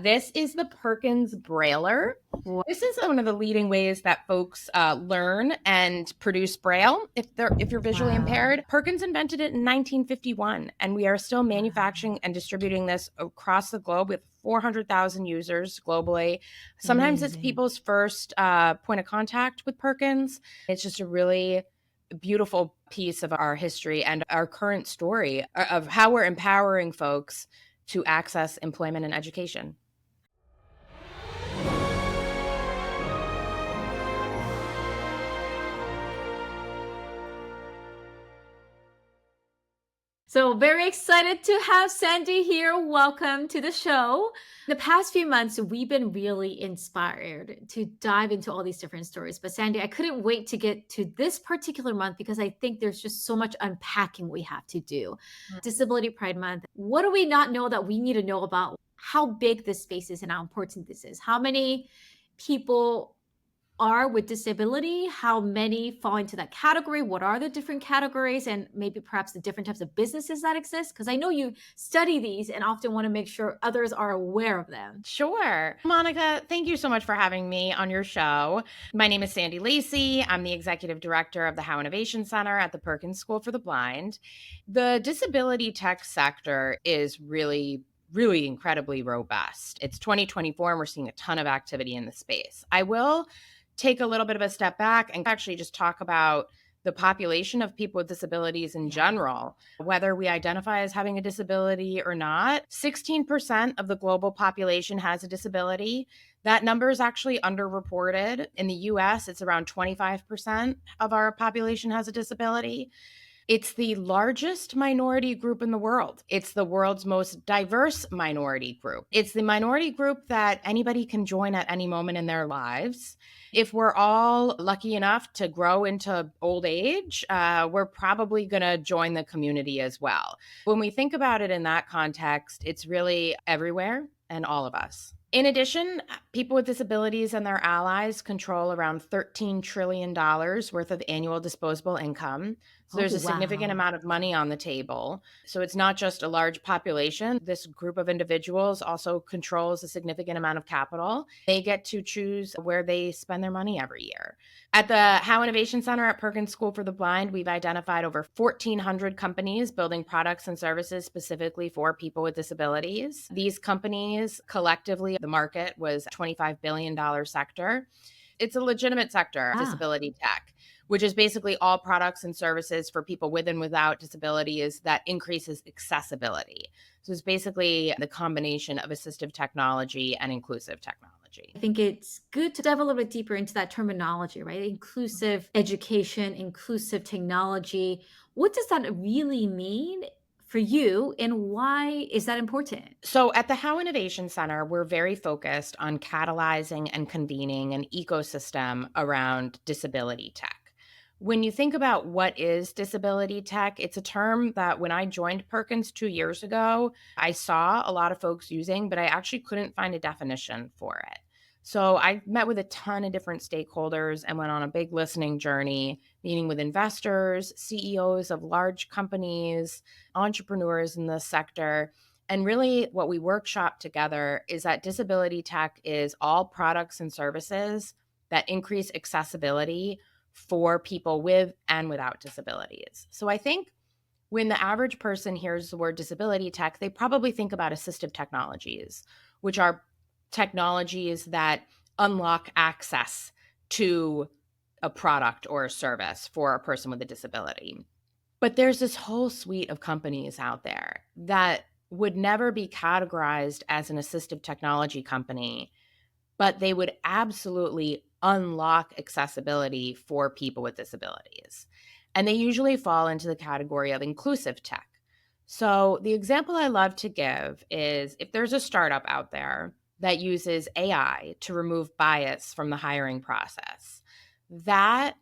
This is the Perkins Brailler. This is one of the leading ways that folks learn and produce Braille if you're visually Wow. impaired. Perkins invented it in 1951, and we are still manufacturing and distributing this across the globe with 400,000 users globally. Sometimes it's Amazing. people's first point of contact with Perkins. It's just a really beautiful piece of our history and our current story of how we're empowering folks to access employment and education. So very excited to have Sandy here. Welcome to the show. The past few months, we've been really inspired to dive into all these different stories. But Sandy, I couldn't wait to get to this particular month because I think there's just so much unpacking we have to do. Disability Pride Month. What do we not know that we need to know about how big this space is and how important this is? How many people are with disability, how many fall into that category, what are the different categories, and maybe perhaps the different types of businesses that exist? Because I know you study these and often want to make sure others are aware of them. Sure. Monica, thank you so much for having me on your show. My name is Sandy Lacey. I'm the executive director of the Howe Innovation Center at the Perkins School for the Blind. The disability tech sector is really incredibly robust. It's 2024 and we're seeing a ton of activity in the space. I will take a little bit of a step back and actually just talk about the population of people with disabilities in general, whether we identify as having a disability or not. 16% of the global population has a disability. That number is actually underreported. In the US, it's around 25% of our population has a disability. It's the largest minority group in the world. It's the world's most diverse minority group. It's the minority group that anybody can join at any moment in their lives. If we're all lucky enough to grow into old age, we're probably going to join the community as well. When we think about it in that context, it's really everywhere and all of us. In addition, people with disabilities and their allies control around $13 trillion worth of annual disposable income. So Oh, there's a significant wow. amount of money on the table. So it's not just a large population. This group of individuals also controls a significant amount of capital. They get to choose where they spend their money every year. At the Howe Innovation Center at Perkins School for the Blind, we've identified over 1,400 companies building products and services specifically for people with disabilities. These companies collectively, the market was a $25 billion sector. It's a legitimate sector, Ah. disability tech, which is basically all products and services for people with and without disabilities that increases accessibility. So it's basically the combination of assistive technology and inclusive technology. I think it's good to dive a little bit deeper into that terminology, right? Inclusive education, inclusive technology. What does that really mean for you, and why is that important? So at the Howe Innovation Center, we're very focused on catalyzing and convening an ecosystem around disability tech. When you think about what is disability tech, it's a term that when I joined Perkins 2 years ago, I saw a lot of folks using, but I actually couldn't find a definition for it. So I met with a ton of different stakeholders and went on a big listening journey, meeting with investors, CEOs of large companies, entrepreneurs in the sector. And really, what we workshop together is that disability tech is all products and services that increase accessibility for people with and without disabilities. So I think when the average person hears the word disability tech, they probably think about assistive technologies, which are technologies that unlock access to a product or a service for a person with a disability. But there's this whole suite of companies out there that would never be categorized as an assistive technology company, but they would absolutely unlock accessibility for people with disabilities. And they usually fall into the category of inclusive tech. So the example I love to give is if there's a startup out there that uses AI to remove bias from the hiring process, that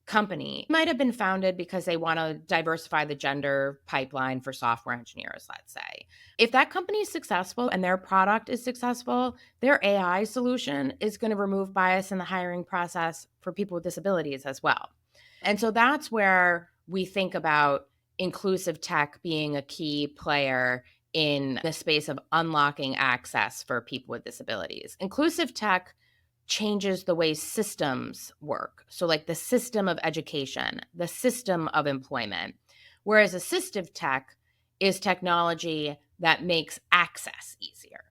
company might have been founded because they want to diversify the gender pipeline for software engineers, let's say. If that company is successful and their product is successful, their AI solution is going to remove bias in the hiring process for people with disabilities as well. And so that's where we think about inclusive tech being a key player in the space of unlocking access for people with disabilities. Inclusive tech changes the way systems work. So, like the system of education, the system of employment, whereas assistive tech is technology that makes access easier.